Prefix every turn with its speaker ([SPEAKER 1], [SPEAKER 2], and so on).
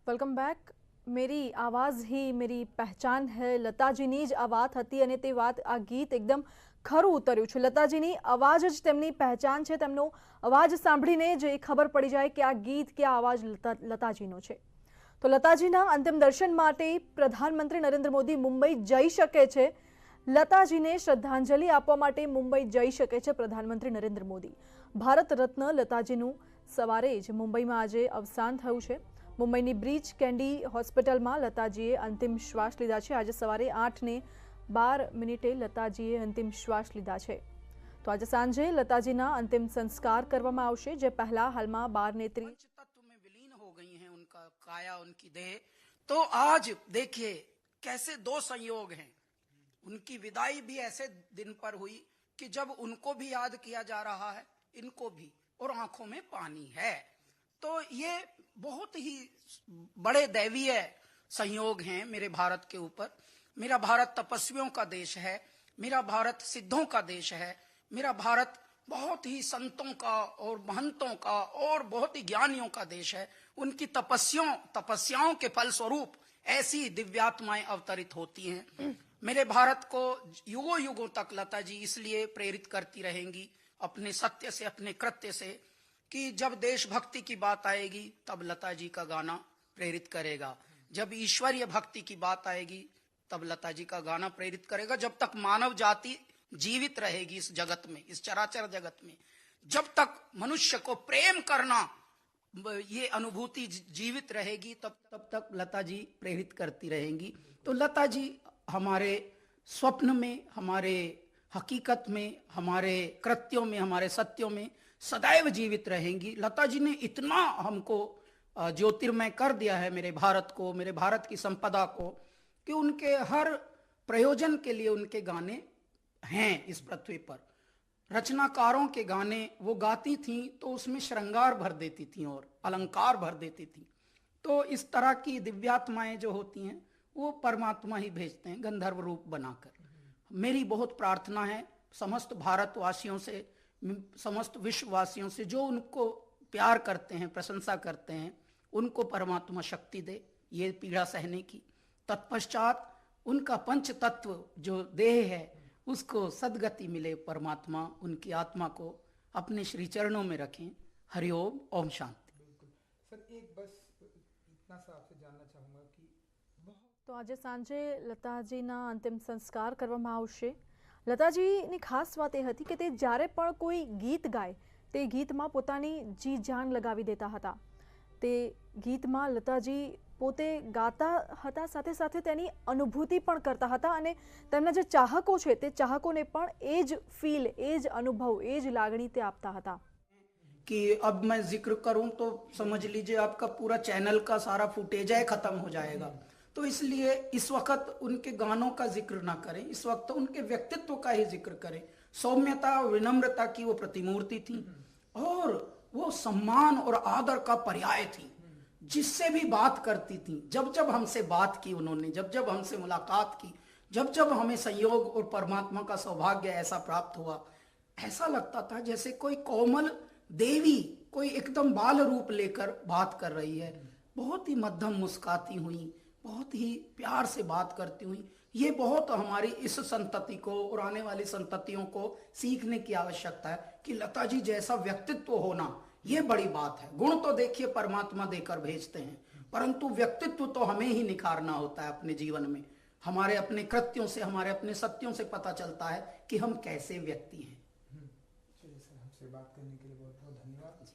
[SPEAKER 1] Welcome back. मेरी आवाज ही मेरी पहचान है लताजीनी ज आ वात हती अने ते वात आ गीत एकदम खરું उतर्યું છે। લતાજીની અવાજ જ તેમની પહેચાન છે। તેમનો અવાજ સાંભળીને જ એ ખબર પડી જાય કે આ ગીત કે આ અવાજ લતાજીનો છે। તો લતાજીના અંતિમ દર્શન માટે પ્રધાનમંત્રી નરેન્દ્ર મોદી મુંબઈ જઈ શકે છે। લતાજીને શ્રદ્ધાંજલિ આપવા માટે મુંબઈ જઈ શકે છે પ્રધાનમંત્રી નરેન્દ્ર મોદી। ભારત રત્ન લતાજીનું સવારે જ મુંબઈમાં આજે અવસાન થયું છે। मुंबईनी ब्रीच कैंडी होस्पिटल में लताजीए अंतिम श्वास लीधा है। आज सवारे 8:12 लताजीए अंतिम श्वास लीधा है। तो आज सांजे लताजीना अंतिम संस्कार करवामां आवशे, जे पहला हाल में 12:30
[SPEAKER 2] तत्व में विलीन हो गई हैं उनका काया, उनकी देह। तो आज देखिए कैसे दो संयोग हैं। उनकी विदाई भी ऐसे दिन पर हुई कि जब उनको भी याद किया जा रहा है, इनको भी, और आंखों में पानी है। तो ये बहुत ही बड़े दैवीय संयोग हैं मेरे भारत के ऊपर। मेरा भारत तपस्वियों का देश है, मेरा भारत सिद्धों का देश है, मेरा भारत बहुत ही संतों का और महंतों का और बहुत ही ज्ञानियों का देश है। उनकी तपस्याओं के फलस्वरूप ऐसी दिव्यात्माएं अवतरित होती हैं। मेरे भारत को युगों युगों तक लता जी इसलिए प्रेरित करती रहेंगी अपने सत्य से, अपने कृत्य से, कि जब देशभक्ति की बात आएगी तब लता जी का गाना प्रेरित करेगा। जब ईश्वरीय भक्ति की बात आएगी तब लता जी का गाना प्रेरित करेगा। जब तक मानव जाति जीवित रहेगी इस जगत में, इस चराचर जगत में, जब तक मनुष्य को प्रेम करना ये अनुभूति जीवित रहेगी, तब तक लता जी प्रेरित करती रहेंगी। तो लता जी हमारे स्वप्न में, हमारे हकीकत में, हमारे कृत्यों में, हमारे सत्यों में सदैव जीवित रहेंगी। लता जी ने इतना हमको ज्योतिर्मय कर दिया है मेरे भारत को, मेरे भारत की संपदा को, कि उनके हर प्रयोजन के लिए उनके गाने हैं इस पृथ्वी पर। रचनाकारों के गाने वो गाती थीं तो उसमें श्रृंगार भर देती थीं और अलंकार भर देती थीं। तो इस तरह की दिव्यात्माएं जो होती हैं वो परमात्मा ही भेजते हैं गंधर्व रूप बनाकर। मेरी बहुत प्रार्थना है समस्त भारतवासियों से, समस्त विश्ववासियों से, जो उनको प्यार करते हैं, प्रशंसा करते हैं, उनको परमात्मा शक्ति दे ये पीड़ा सहने की। तत्पश्चात उनका पंच तत्व जो देह है उसको सदगति मिले, परमात्मा उनकी आत्मा को अपने श्री चरणों में रखें। हरिओम, ओम शांति।
[SPEAKER 3] सर एक बस इतना सा आपसे जानना चाहूँगा कि
[SPEAKER 1] तो आज सांजे लताजीना अंतिम संस्कार करवामां आवशे। लताजीनी खास बात ए हती के ते ज्यारे पण कोई गीत गाय ते गीतमां पोतानी जी जान लगावी देता हता। ते गीतमां लताजी पोते गाता हता, साथे साथे तेनी अनुभूति पण करता हता अने तेमना जे चाहको छे ते चाहकोने पण एज फील, एज अनुभव, एज लागणी ते आपता हता।
[SPEAKER 2] कि अब मैं जिक्र करूं तो समझ लीजिए आपका पूरा चैनल का सारा फुटेज है खत्म हो जाएगा। तो इसलिए इस वक्त उनके गानों का जिक्र ना करें, इस वक्त उनके व्यक्तित्व का ही जिक्र करें। सौम्यता, विनम्रता की वो प्रतिमूर्ति थी और वो सम्मान और आदर का पर्याय थी। जिससे भी बात करती थी, जब जब हमसे बात की उन्होंने, जब जब हमसे मुलाकात की, जब जब हमें संयोग और परमात्मा का सौभाग्य ऐसा प्राप्त हुआ, ऐसा लगता था जैसे कोई कोमल देवी कोई एकदम बाल रूप लेकर बात कर रही है। बहुत ही मध्यम मुस्काती हुई, बहुत ही प्यार से बात करती हुई। ये बहुत हमारी इस संतति को और आने वाली संततियों को सीखने की आवश्यकता है कि लता जी जैसा व्यक्तित्व होना ये बड़ी बात है। गुण तो देखिए परमात्मा देकर भेजते हैं, परंतु व्यक्तित्व तो हमें ही निखारना होता है अपने जीवन में। हमारे अपने कृत्यों से, हमारे अपने सत्यों से पता चलता है कि हम कैसे व्यक्ति हैं।
[SPEAKER 3] चलिए सर, हमसे बात करने के लिए बहुत बहुत धन्यवाद।